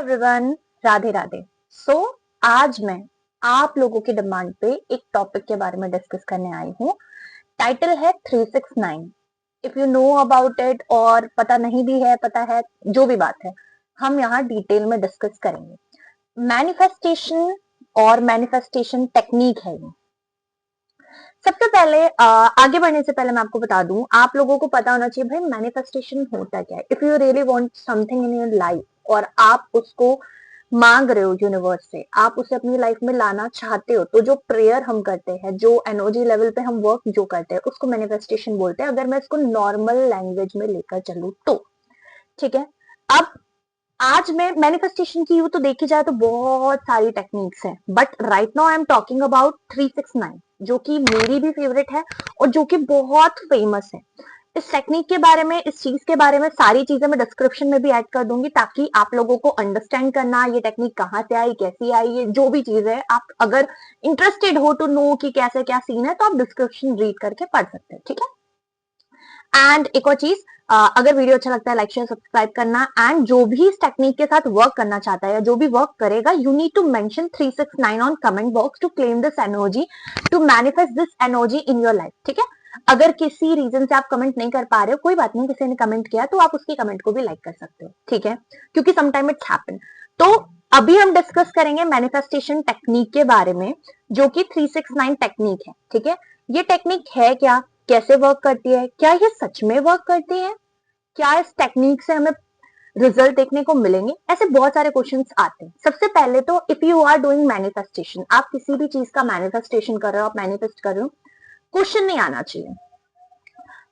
Everyone, Radhe Radhe. आज मैं आप लोगों की डिमांड पे एक टॉपिक के बारे में डिस्कस करने आई हूँ। टाइटल है 369। If you know about it और पता नहीं भी है, पता है, जो भी बात है, हम यहाँ डिटेल में डिस्कस करेंगे। मैनिफेस्टेशन और मैनिफेस्टेशन टेक्निक है ये। सबसे पहले आगे बढ़ने से पहले मैं आपको बता दूं, आप लोगों को पता होना चाहिए भाई मैनिफेस्टेशन होता क्या है। If you really want something in your life और आप उसको मांग रहे हो यूनिवर्स से, आप उसे अपनी लाइफ में लाना चाहते हो, तो जो प्रेयर हम करते हैं, जो एनर्जी लेवल पे हम वर्क जो करते हैं, उसको मैनिफेस्टेशन बोलते हैं। अगर मैं इसको नॉर्मल लैंग्वेज में लेकर चलूं तो ठीक है। अब आज में मैनिफेस्टेशन की तो देखी जाए तो बहुत सारी टेक्निक्स है, but right now I am talking about 369, जो कि मेरी भी फेवरेट है और जो कि बहुत फेमस है। इस टेक्निक के बारे में, इस चीज के बारे में सारी चीजें मैं डिस्क्रिप्शन में भी ऐड कर दूंगी, ताकि आप लोगों को अंडरस्टैंड करना ये टेक्निक कहाँ से आई, कैसी आई, ये जो भी चीज है, आप अगर इंटरेस्टेड हो टू नो कि कैसे क्या सीन है, तो आप डिस्क्रिप्शन रीड करके पढ़ सकते हैं, ठीक है। एंड एक और चीज, अगर वीडियो अच्छा लगता है लाइक शेयर सब्सक्राइब करना। एंड जो भी इस टेक्निक के साथ वर्क करना चाहता है या जो भी वर्क करेगा, you need to mention 369 on comment box to claim this energy, to manifest this energy in your life, ठीक है। अगर किसी रीजन से आप कमेंट नहीं कर पा रहे हो, कोई बात नहीं, किसी ने कमेंट किया तो आप उसकी कमेंट को भी लाइक कर सकते हो, ठीक है, क्योंकि समटाइम इट्स हैपन। तो अभी हम डिस्कस करेंगे मैनिफेस्टेशन टेक्निक के बारे में, जो कि 369 टेक्निक है, ठीक है। ये टेक्निक है क्या, कैसे वर्क करती है, क्या ये सच में वर्क करती है, क्या इस टेक्निक से हमें रिजल्ट देखने को मिलेंगे, ऐसे बहुत सारे क्वेश्चंस आते हैं। सबसे पहले तो if you are doing manifestation, आप किसी भी चीज का मैनिफेस्टेशन कर रहे हो, आप मैनिफेस्ट कर रहे हो, क्वेश्चन नहीं आना चाहिए।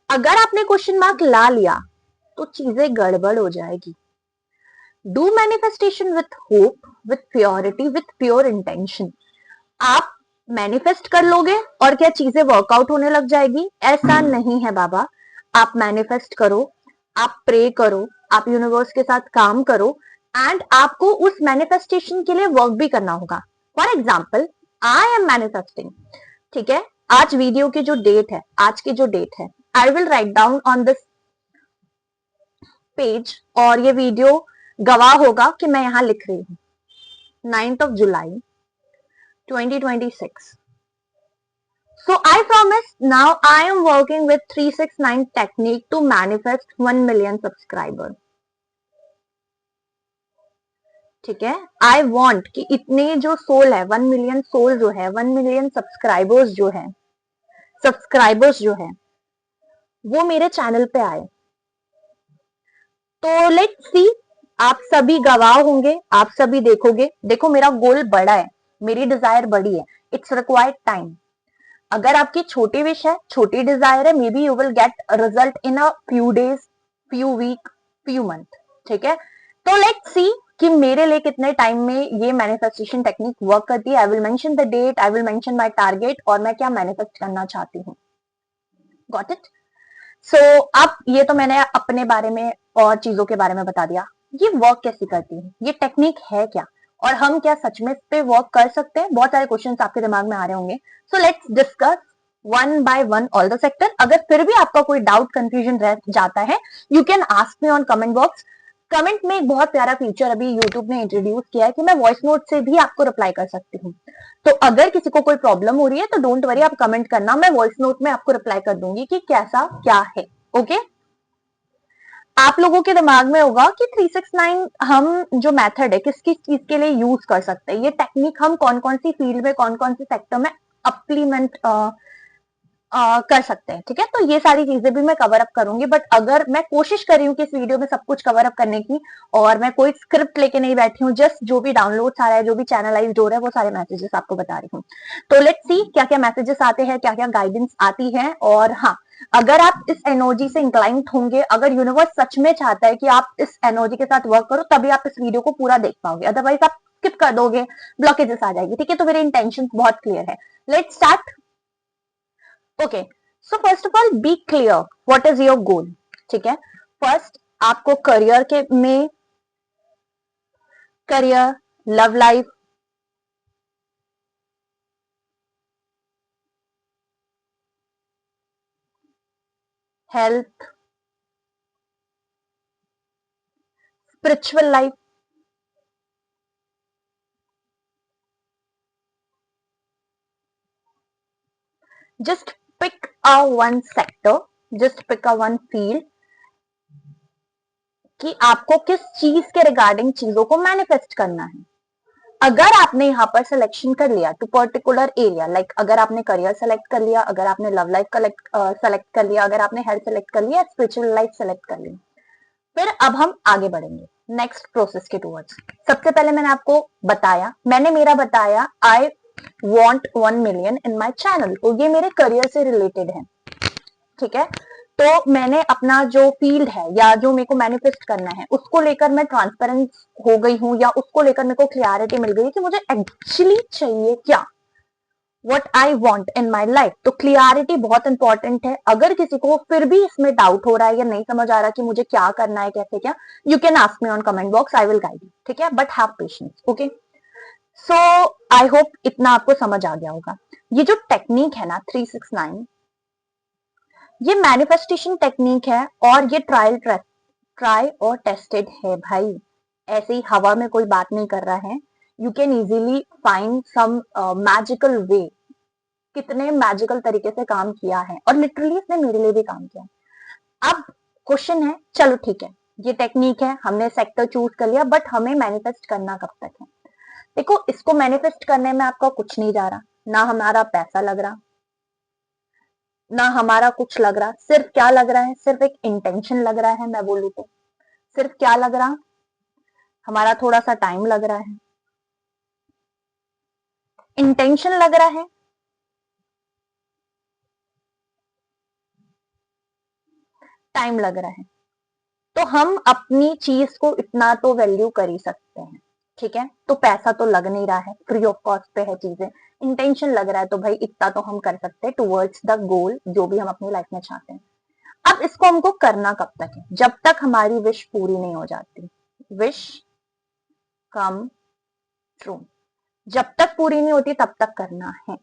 अगर आपने क्वेश्चन मार्क ला लिया तो चीजें गड़बड़ हो जाएगी। Do manifestation with hope, with purity, with pure intention. आप मैनिफेस्ट कर लोगे और क्या चीजें वर्कआउट होने लग जाएगी? ऐसा नहीं है बाबा। आप मैनिफेस्ट करो, आप प्रे करो, आप यूनिवर्स के साथ काम करो, एंड आपको उस मैनिफेस्टेशन के लिए वर्क भी करना होगा। For example, I am manifesting, ठीक है। आज वीडियो की जो डेट है, आज की जो डेट है, I will write down on this page, और ये वीडियो गवाह होगा कि मैं यहां लिख रही हूं 9th of July 2026. So I promise, now I am working with 369 technique to manifest 1 million subscriber. ठीक है। आई वॉन्ट कि इतने जो सोल है, 1 मिलियन सोल जो है, 1 मिलियन सब्सक्राइबर्स जो है, वो मेरे चैनल पे आए। तो लेट्स सी, आप सभी गवाह होंगे, आप सभी देखोगे। देखो, मेरा गोल बड़ा है, मेरी डिजायर बड़ी है, इट्स रिक्वायर्ड टाइम। अगर आपकी छोटी विश है, छोटी डिजायर है, maybe you will get result in a few days, few week, few month, ठीक है। तो लेट्स सी कि मेरे लिए कितने टाइम में ये मैनिफेस्टेशन टेक्निक वर्क करती है। I will mention the date, I will mention my target, और मैं क्या मैनिफेस्ट करना चाहती हूँ। Got it. सो अब ये तो मैंने अपने बारे में और चीजों के बारे में बता दिया। ये वर्क कैसे करती है, ये टेक्निक है क्या, और हम क्या सच में इस पे वर्क कर सकते हैं? बहुत सारे क्वेश्चंस आपके दिमाग में आ रहे होंगे। So let's discuss one by one all the sector. अगर फिर भी आपका कोई डाउट कंफ्यूजन रह जाता है, you can ask me on comment box. Comment में एक बहुत प्यारा फीचर अभी यूट्यूब ने इंट्रोड्यूस किया है कि मैं वॉइस नोट से भी आपको रिप्लाई कर सकती हूँ। तो अगर किसी को कोई प्रॉब्लम हो रही है तो डोंट वरी, आप कमेंट करना, मैं वॉइस नोट में आपको रिप्लाई कर दूंगी कि कैसा क्या है। ओके। आप लोगों के दिमाग में होगा कि 369 हम जो मेथड है किस किस चीज के लिए यूज कर सकते हैं, ये टेक्निक हम कौन कौन सी फील्ड में, कौन कौन सी सेक्टर में अप्लीमेंट कर सकते हैं, ठीक है। तो ये सारी चीजें भी मैं कवर अप करूंगी, बट अगर मैं कोशिश कर रही हूँ कि इस वीडियो में सब कुछ कवर अप करने की, और मैं कोई स्क्रिप्ट लेके नहीं बैठी हूँ, जस्ट जो भी डाउनलोड आ रहा है, जो भी चैनलाइज हो रहा है, वो सारे मैसेजेस आपको बता रही हूँ। तो लेट्स सी क्या क्या मैसेजेस आते हैं, क्या क्या गाइडेंस आती है। और हाँ, अगर आप इस एनर्जी से इंक्लाइंट होंगे, अगर यूनिवर्स सच में चाहता है कि आप इस एनर्जी के साथ वर्क करो, तभी आप इस वीडियो को पूरा देख पाओगे, अदरवाइज आप स्किप कर दोगे, ब्लॉकेजेस आ जाएगी, ठीक है। तो मेरे इंटेंशन बहुत क्लियर है। Let's start. Okay, so first of all B clear what is your goal, ठीक है। फर्स्ट, आपको करियर के में, career, love life, health, spiritual life, Just pick a one sector, just pick a one field कि आपको किस चीज के रिगार्डिंग चीजों को मैनिफेस्ट करना है। अगर आपने यहाँ पर सिलेक्शन कर लिया टू पर्टिकुलर एरिया, लाइक अगर आपने करियर सेलेक्ट कर लिया, अगर आपने लव लाइफ सेलेक्ट कर लिया, अगर आपने हेल्थ सेलेक्ट कर लिया, स्पिरिचुअल लाइफ सेलेक्ट कर ली, फिर अब हम आगे बढ़ेंगे नेक्स्ट प्रोसेस के टूवर्ड्स। सबसे पहले मैंने मेरा बताया I want 1 million in my channel, और ये मेरे करियर से रिलेटेड है, ठीक है। तो मैंने अपना जो फील्ड है या जो मेरे को मैनिफेस्ट करना है उसको लेकर मैं ट्रांसपेरेंट हो गई हूँ, या उसको लेकर मेरे को क्लियरिटी मिल गई कि मुझे एक्चुअली चाहिए क्या, what I want in my life. तो क्लियरिटी बहुत इंपॉर्टेंट है। अगर किसी को फिर भी इसमें डाउट हो रहा है या नहीं समझ आ रहा कि मुझे क्या करना है, कैसे क्या, you can ask me on comment box, I will guide you, ठीक है, but have patience, okay. So I hope इतना आपको समझ आ गया होगा। ये जो टेक्निक है ना 369, ये मैनिफेस्टेशन टेक्निक है, और ये ट्राई और टेस्टेड है भाई। ऐसे ही हवा में कोई बात नहीं कर रहा है। You can easily find some magical way. कितने मैजिकल तरीके से काम किया है, और लिटरली इसने मेरे लिए भी काम किया। अब क्वेश्चन है, चलो ठीक है, ये टेक्निक है, हमने सेक्टर चूज कर लिया, बट हमें मैनिफेस्ट करना कब तक है। देखो, इसको मैनिफेस्ट करने में आपका कुछ नहीं जा रहा, ना हमारा पैसा लग रहा, ना हमारा कुछ लग रहा। सिर्फ क्या लग रहा है, सिर्फ एक इंटेंशन लग रहा है। मैं बोलूं तो सिर्फ क्या लग रहा, हमारा थोड़ा सा टाइम लग रहा है, इंटेंशन लग रहा है, टाइम लग रहा है। तो हम अपनी चीज को इतना तो वैल्यू कर ही सकते हैं, ठीक है। तो पैसा तो लग नहीं रहा है, फ्री ऑफ कॉस्ट पे है चीजें, इंटेंशन लग रहा है, तो भाई इतना तो हम कर सकते हैं टुवर्ड्स द गोल जो भी हम अपनी लाइफ में चाहते हैं। अब इसको हमको करना कब तक है, जब तक हमारी विश पूरी नहीं हो जाती। विश कम ट्रू, जब तक पूरी नहीं होती तब तक करना है।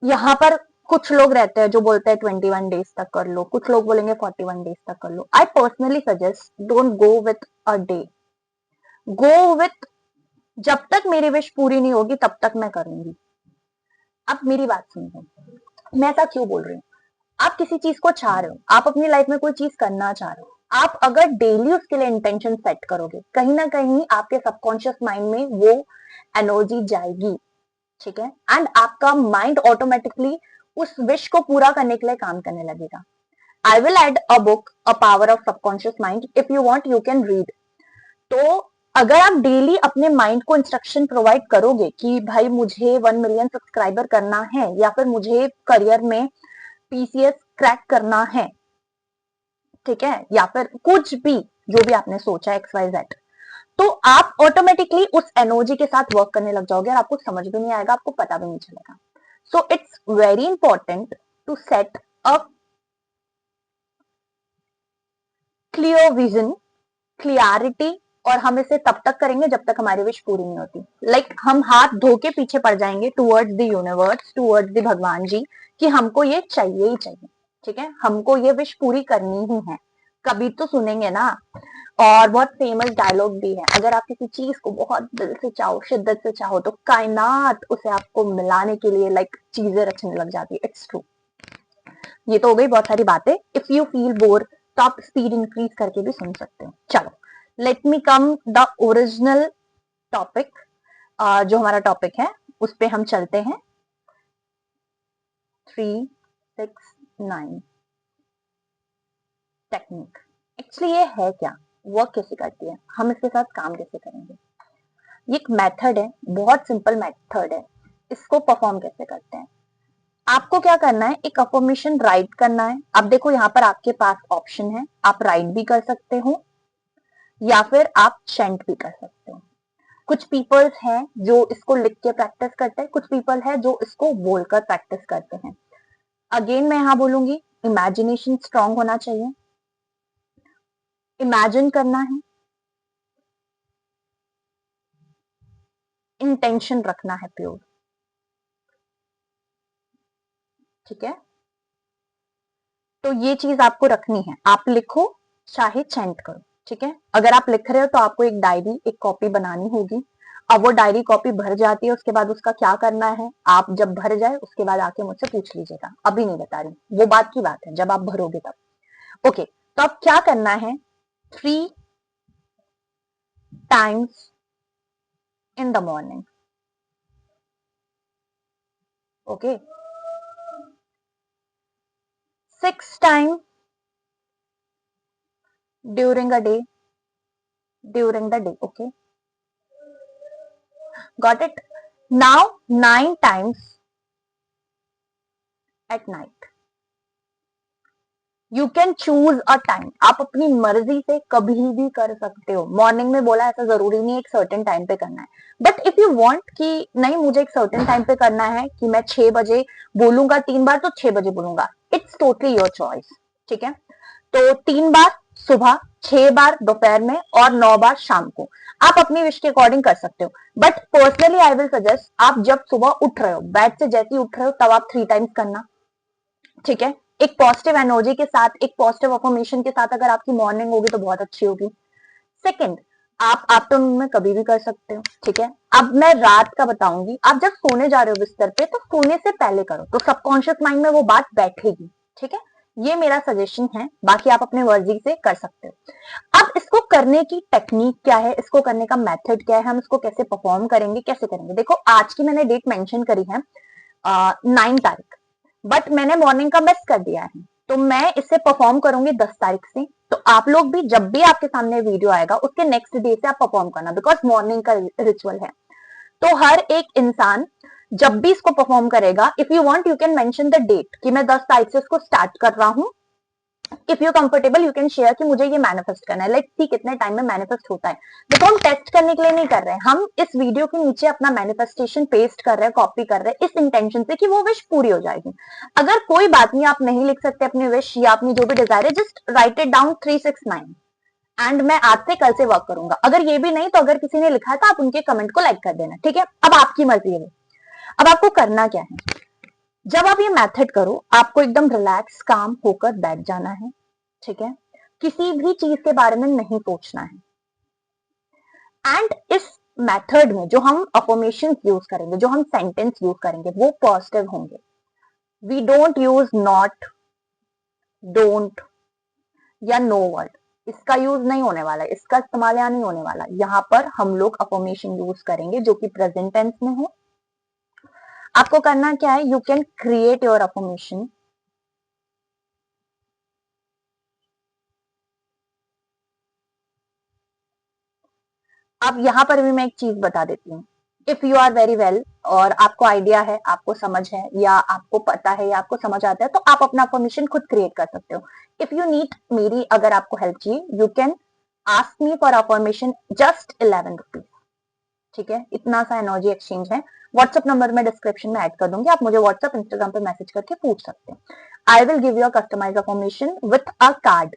यहाँ पर कुछ लोग रहते हैं जो बोलते हैं 21 डेज तक कर लो, कुछ लोग बोलेंगे 41 डेज तक कर लो। I personally suggest don't go with a day, go with जब तक मेरी विश पूरी नहीं होगी तब तक मैं करूंगी। अब मेरी बात सुनो, मैं ऐसा क्यों बोल रही हूँ। आप किसी चीज को चाह रहे हो, आप अपनी लाइफ में कोई चीज करना चाह रहे हो, आप अगर डेली उसके लिए इंटेंशन सेट करोगे, कहीं ना कहीं आपके सबकॉन्शियस माइंड में वो एनर्जी जाएगी, ठीक है, एंड आपका माइंड ऑटोमेटिकली उस विश को पूरा करने के लिए काम करने लगेगा। I will add a book, a power of subconscious mind, if you want you can read. तो अगर आप डेली अपने माइंड को इंस्ट्रक्शन प्रोवाइड करोगे कि भाई मुझे 1 मिलियन सब्सक्राइबर करना है, या फिर मुझे करियर में पीसीएस क्रैक करना है, ठीक है, या फिर कुछ भी जो भी आपने सोचा XYZ, तो आप ऑटोमेटिकली उस एनर्जी के साथ वर्क करने लग जाओगे, और आपको समझ भी नहीं आएगा, आपको पता भी नहीं चलेगा। So it's very important to set a clear vision, clarity, और हम इसे तब तक करेंगे जब तक हमारी विश पूरी नहीं होती। लाइक हम हाथ धो के पीछे पड़ जाएंगे towards the universe, towards the भगवान जी, कि हमको ये चाहिए ही चाहिए, ठीक है, हमको ये विश पूरी करनी ही है। कभी तो सुनेंगे ना। और बहुत फेमस डायलॉग भी है, अगर आप किसी चीज को बहुत दिल से चाहो, शिद्दत से चाहो, तो कायनात उसे आपको मिलाने के लिए लाइक चीजें रचने लग जाती है। It's true. ये तो हो गई बहुत सारी बातें। इफ यू फील बोर तो आप स्पीड इंक्रीज करके भी सुन सकते हो। चलो, let me come the original topic. जो हमारा टॉपिक है उस पे हम चलते हैं। 369 टेक्निक एक्चुअली ये है क्या, वर्क कैसे करती है, हम इसके साथ काम कैसे करेंगे। ये एक मेथड है, बहुत सिंपल मेथड है। इसको परफॉर्म कैसे करते हैं, आपको क्या करना है, एक अफर्मेशन राइट करना है। अब देखो यहाँ पर आपके पास ऑप्शन है, आप राइट भी कर सकते हो या फिर आप चैंट भी कर सकते हो। कुछ पीपल्स हैं जो इसको लिख के प्रैक्टिस करते हैं, कुछ पीपल है जो इसको बोलकर प्रैक्टिस करते हैं। अगेन मैं यहां बोलूंगी, इमेजिनेशन स्ट्रांग होना चाहिए, इमेजिन करना है, इंटेंशन रखना है प्योर, ठीक है। तो ये चीज आपको रखनी है, आप लिखो चाहे चैंट करो, ठीक है। अगर आप लिख रहे हो तो आपको एक डायरी, एक कॉपी बनानी होगी। अब वो डायरी कॉपी भर जाती है, उसके बाद उसका क्या करना है आप जब भर जाए उसके बाद आके मुझसे पूछ लीजिएगा, अभी नहीं बता रही, वो बात की बात है जब आप भरोगे तब। ओके, तो अब क्या करना है, 3 times in the morning. Okay, 6 times during a day, during the day. Okay, got it. Now 9 times at night. You can choose a time, आप अपनी मर्जी से कभी भी कर सकते हो। मॉर्निंग में बोला, ऐसा जरूरी नहीं एक सर्टेन टाइम पे करना है, बट इफ यू वांट कि नहीं मुझे एक सर्टेन टाइम पे करना है कि मैं 6 बजे बोलूंगा 3 बार तो 6 बजे बोलूंगा, इट्स टोटली योर चॉइस। ठीक है, तो 3 बार सुबह, 6 बार दोपहर में और 9 बार शाम को, आप अपनी विश के अकॉर्डिंग कर सकते हो। But personally I will suggest, आप जब सुबह उठ रहे हो, बेड से जैसे ही उठ रहे हो तब आप 3 टाइम्स करना। ठीक है, एक पॉजिटिव एनर्जी के साथ, एक पॉजिटिव अफर्मेशन के साथ अगर आपकी मॉर्निंग होगी तो बहुत अच्छी होगी। सेकंड, आप आफ्टरनून में कभी भी कर सकते हो। ठीक है, अब मैं रात का बताऊंगी, आप जब सोने जा रहे हो बिस्तर पे तो सोने से पहले करो तो सबकॉन्शियस माइंड में वो बात बैठेगी। ठीक है, ये मेरा सजेशन है, बाकी आप अपने मर्जी से कर सकते हो। अब इसको करने की टेक्निक क्या है, इसको करने का मेथड क्या है, हम इसको कैसे परफॉर्म करेंगे, कैसे करेंगे। देखो, आज की मैंने डेट मेंशन करी है 9 तारीख, बट मैंने मॉर्निंग का मिस कर दिया है, तो मैं इसे परफॉर्म करूंगी 10 तारीख से। तो आप लोग भी जब भी आपके सामने वीडियो आएगा उसके नेक्स्ट डे से आप परफॉर्म करना, बिकॉज मॉर्निंग का रिचुअल है। तो हर एक इंसान जब भी इसको परफॉर्म करेगा, if you want you can mention the date कि मैं 10 तारीख से इसको स्टार्ट कर रहा हूं। If you comfortable you can share कि मुझे ये मैनिफेस्ट करना है, लेट्स सी कितने टाइम में मैनिफेस्ट होता है। देखो, हम टेस्ट करने के लिए नहीं कर रहे हैं, हम इस वीडियो के नीचे अपना मैनिफेस्टेशन पेस्ट कर रहे हैं, कॉपी कर रहे हैं इस इंटेंशन से कि वो विश पूरी हो जाएगी। अगर कोई बात नहीं, आप नहीं लिख सकते अपनी विश या अपनी जो भी डिजायर है, just right it down 369 and मैं आज से कल से वर्क करूंगा। अगर ये भी नहीं तो अगर किसी ने लिखा है तो आप उनके कमेंट को लाइक कर देना। ठीक है, अब आपकी मर्जी है। अब आपको करना क्या है, जब आप ये मेथड करो आपको एकदम रिलैक्स काम होकर बैठ जाना है। ठीक है, किसी भी चीज के बारे में नहीं सोचना है। एंड इस मेथड में जो हम अफर्मेशन यूज करेंगे, जो हम सेंटेंस यूज करेंगे वो पॉजिटिव होंगे। We don't use not, don't या नो वर्ड, इसका यूज नहीं होने वाला है, इसका इस्तेमाल यहाँ नहीं होने वाला। यहाँ पर हम लोग अफर्मेशन यूज करेंगे जो कि प्रेजेंट टेंस में हो। आपको करना क्या है, you can create your affirmation. अब यहां पर भी मैं एक चीज बता देती हूँ, if you are very well और आपको आइडिया है, आपको समझ है या आपको पता है या आपको समझ आता है तो आप अपना अफर्मेशन खुद क्रिएट कर सकते हो। इफ यू नीड मेरी अगर आपको हेल्प चाहिए, you can ask me for affirmation just 11 rupees. ठीक है, इतना सा एनर्जी एक्सचेंज है। व्हाट्सएप नंबर मैं डिस्क्रिप्शन में ऐड कर दूंगी, आप मुझे व्हाट्सएप इंस्टाग्राम पे मैसेज करके पूछ सकते हैं। I will give you a customize affirmation with a card.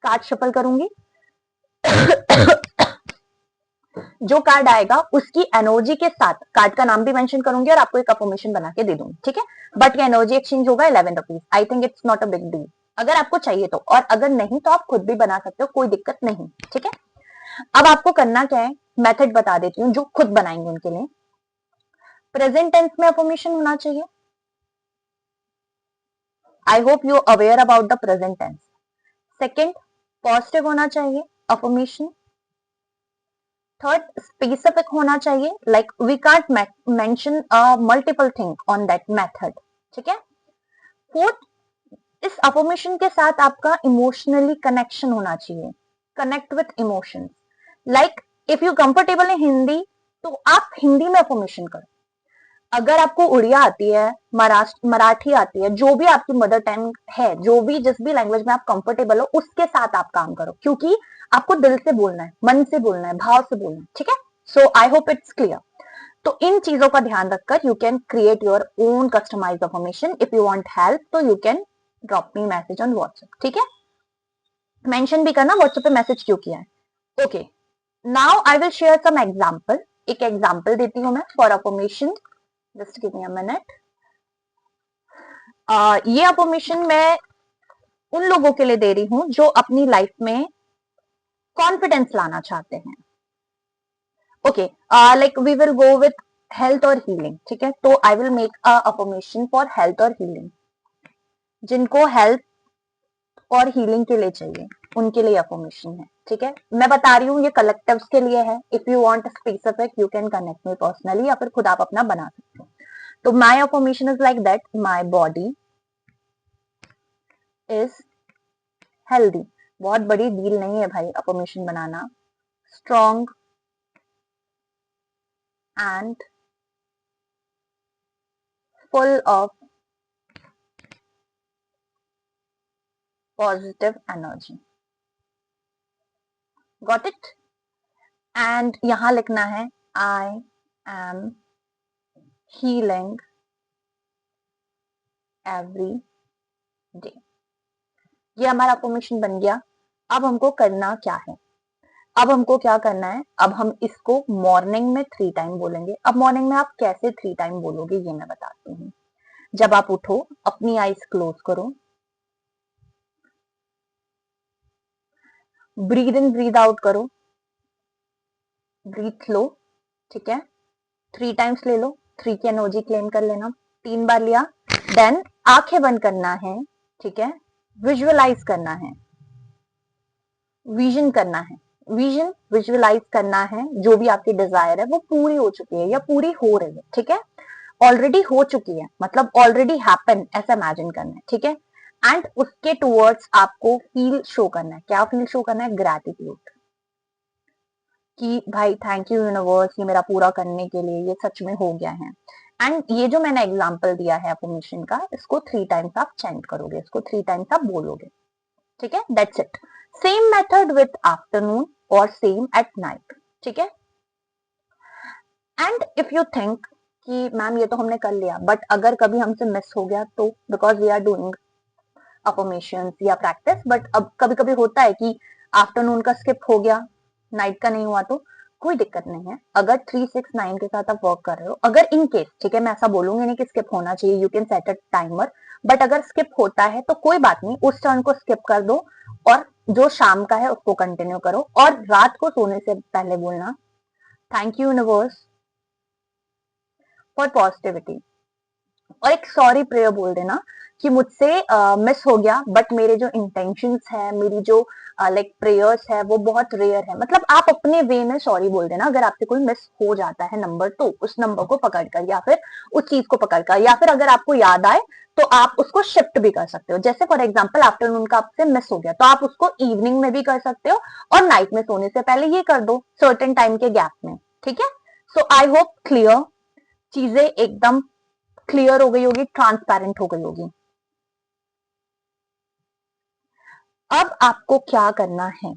Card shuffle करूंगी जो कार्ड आएगा उसकी एनर्जी के साथ कार्ड का नाम भी मेंशन करूंगी और आपको एक अफर्मेशन बना के दे दूंगी। ठीक है, बट ये एनर्जी एक्सचेंज होगा 11 rupees. I think it's not a big deal, अगर आपको चाहिए तो, और अगर नहीं तो आप खुद भी बना सकते हो, कोई दिक्कत नहीं। ठीक है, अब आपको करना क्या है, मेथड बता देती हूँ जो खुद बनाएंगे उनके लिए। प्रेजेंट टेंस में अफर्मेशन होना चाहिए। I hope you aware about the present tense. Second, positive होना चाहिए अफर्मेशन। थर्ड, स्पेसिफिक होना चाहिए, like we can't mention multiple thing on that method. ठीक है, फोर्थ, इस अफर्मेशन के साथ आपका इमोशनली कनेक्शन होना चाहिए, connect with emotions. Like if you comfortable in Hindi तो आप हिंदी में अफर्मेशन करो। अगर आपको उड़िया आती है, मराठी आती है, जो भी आपकी मदर टंग है, जो भी जिस भी लैंग्वेज में आप कंफर्टेबल हो उसके साथ आप काम करो, क्योंकि आपको दिल से बोलना है, मन से बोलना है, भाव से बोलना है। ठीक है, so I hope it's clear. तो इन चीजों का ध्यान रखकर you can create your own customize affirmation. If you want help तो you can drop me message on WhatsApp. ठीक है, मेंशन भी करना व्हाट्सएप पे मैसेज क्यों किया है। Okay, now I will share some example. एक एग्जांपल देती हूं मैं for affirmation, just give me a minute. ये अफर्मेशन मैं उन लोगों के लिए दे रही हूं जो अपनी लाइफ में कॉन्फिडेंस लाना चाहते हैं। Okay, like we will go with health और हीलिंग, ठीक है। तो I will make a affirmation for health और हीलिंग। जिनको हेल्थ और हीलिंग के लिए चाहिए उनके लिए अफर्मेशन है, ठीक है। मैं बता रही हूँ ये कलेक्टिव्स के लिए है। If you want specific you can connect me personally, या फिर खुद आप अपना बना सकते हो। तो my affirmation is like that, my body is healthy. बहुत बड़ी डील नहीं है भाई affirmation banana. Strong and full of positive energy. Got it. And यहां लिखना है I am healing every day. ये हमारा अफर्मेशन बन गया। अब हमको करना क्या है? अब हमको क्या करना है? अब हम इसको मॉर्निंग में 3 टाइम बोलेंगे। अब मॉर्निंग में आप कैसे 3 टाइम बोलोगे ये मैं बताती हूँ। जब आप उठो अपनी आईज क्लोज करो, ब्रीद इन ब्रीद आउट करो, ब्रीथ लो, ठीक है। 3 टाइम्स ले लो, 3 की एनर्जी क्लेम कर लेना। 3 बार लिया, देन आंखें बंद करना है, ठीक है। विजुअलाइज करना है, विजन करना है, विजन विजुअलाइज करना है। जो भी आपकी डिजायर है वो पूरी हो चुकी है या पूरी हो रही है, ठीक है। ऑलरेडी हो चुकी है मतलब ऑलरेडी हैपन, ऐसा इमेजिन करना है, ठीक है। एंड उसके टूवर्ड्स आपको फील शो करना है। क्या फील शो करना है? ग्रैटिट्यूड, कि भाई थैंक यू यूनिवर्स ये मेरा पूरा करने के लिए, ये सच में हो गया है। एंड ये जो मैंने एग्जांपल दिया है अफर्मेशन का, इसको 3 टाइम्स आप चैंट करोगे, इसको 3 टाइम्स आप बोलोगे, ठीक है। That's it. Same method with afternoon और सेम एट नाइट, ठीक है। एंड इफ यू थिंक कि मैम ये तो हमने कर लिया, बट अगर कभी हमसे मिस हो गया तो, because we are doing affirmations या प्रैक्टिस, बट अब कभी कभी होता है कि आफ्टरनून का स्किप हो गया, नाइट का नहीं हुआ, तो कोई दिक्कत नहीं है। अगर 3-6-9 के साथ आप वर्क कर रहे हो, अगर इन केस, ठीक है, मैं ऐसा बोलूंगी नहीं कि स्किप होना चाहिए, you can set a timer, but अगर स्किप होता है तो कोई बात नहीं, उस टर्न को स्किप कर दो और जो शाम का है उसको कंटिन्यू करो। और रात को सोने से पहले बोलना thank you universe for positivity, और एक सॉरी प्रेयर बोल देना कि मुझसे मिस हो गया, बट मेरे जो इंटेंशंस है, मेरी जो लाइक प्रेयर्स है वो बहुत रेयर है। मतलब आप अपने वे में सॉरी बोल देना अगर आपसे कोई मिस हो जाता है नंबर, तो उस नंबर को पकड़कर या फिर उस चीज को पकड़कर, या फिर अगर आपको याद आए तो आप उसको शिफ्ट भी कर सकते हो। जैसे फॉर एग्जाम्पल आफ्टरनून का आपसे मिस हो गया तो आप उसको इवनिंग में भी कर सकते हो और नाइट में सोने से पहले ये कर दो सर्टेन टाइम के गैप में, ठीक है। सो आई होप क्लियर, चीजें एकदम क्लियर हो गई होगी, ट्रांसपेरेंट हो गई होगी। अब आपको क्या करना है?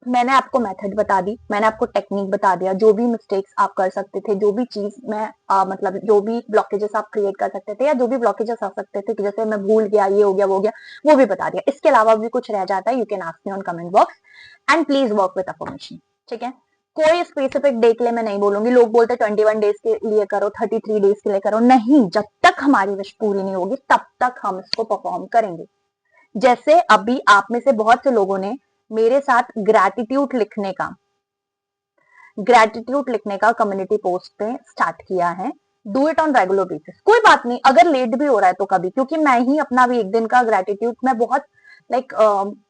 मैंने आपको मेथड बता दी, मैंने आपको टेक्निक बता दिया, जो भी मिस्टेक्स आप कर सकते थे, जो भी चीज मैं मतलब जो भी ब्लॉकेजेस आप क्रिएट कर सकते थे या जो भी ब्लॉकेजेस आ सकते थे कि जैसे मैं भूल गया, ये हो गया, वो हो गया, वो भी बता दिया। इसके अलावा भी कुछ रह जाता है, you can ask me on comment box and please work with affirmation, ठीक है। कोई स्पेसिफिक डे के लिए मैं नहीं बोलूंगी। लोग बोलते 21 डेज के लिए करो, 33 डेज के लिए करो, नहीं, जब तक हमारी विश पूरी नहीं होगी तब तक हम इसको परफॉर्म करेंगे। जैसे अभी आप में से बहुत से लोगों ने मेरे साथ ग्रेटिट्यूड लिखने का कम्युनिटी पोस्ट पे स्टार्ट किया है। Do it on regular basis. कोई बात नहीं अगर लेट भी हो रहा है तो कभी, क्योंकि मैं ही अपना भी एक दिन का ग्रेटिट्यूड, मैं बहुत लाइक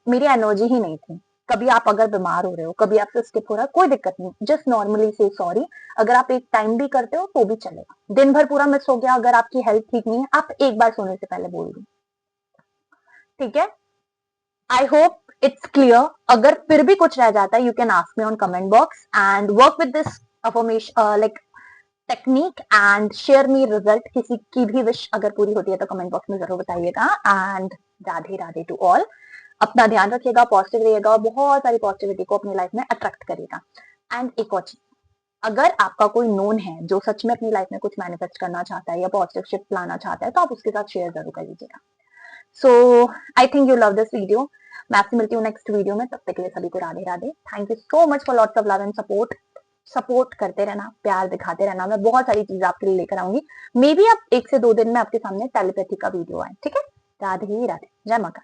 मेरी एनर्जी ही नहीं थी। कभी आप अगर बीमार हो रहे हो, कभी आपसे स्किप हो रहा है, कोई दिक्कत नहीं, जस्ट नॉर्मली से सॉरी। अगर आप एक टाइम भी करते हो तो भी चलेगा। दिन भर पूरा मिस हो गया, अगर आपकी हेल्थ ठीक नहीं है, आप एक बार सोने से पहले बोल दो, ठीक है। आई होप इट्स क्लियर। अगर फिर भी कुछ रह जाता है you can ask me on comment box and work with this affirmation like technique and share me result. किसी की भी विश अगर पूरी होती है तो कमेंट बॉक्स में जरूर बताइएगा। And Radhe Radhe to all. अपना ध्यान रखिएगा, पॉजिटिव रहिएगा और बहुत सारी पॉजिटिविटी को अपनी लाइफ में अट्रैक्ट करिएगा। एंड एक और चीज, अगर आपका कोई नोन है जो सच में अपनी लाइफ में कुछ मैनिफेस्ट करना चाहता है या पॉजिटिव शिफ्ट लाना चाहता है तो आप उसके साथ शेयर जरूर कर लीजिएगा। So I think you love this video. मैं आपसे मिलती हूँ नेक्स्ट वीडियो में, तब तक के लिए सभी को Radhe Radhe. Thank you so much for lots of love and support. Support करते रहना, प्यार दिखाते रहना, मैं बहुत सारी चीजें आपके लिए लेकर आऊंगी। मे बी आप 1 से 2 दिन में आपके सामने टेलीपैथी का वीडियो आए, ठीक है। राधे राधे, जय माता।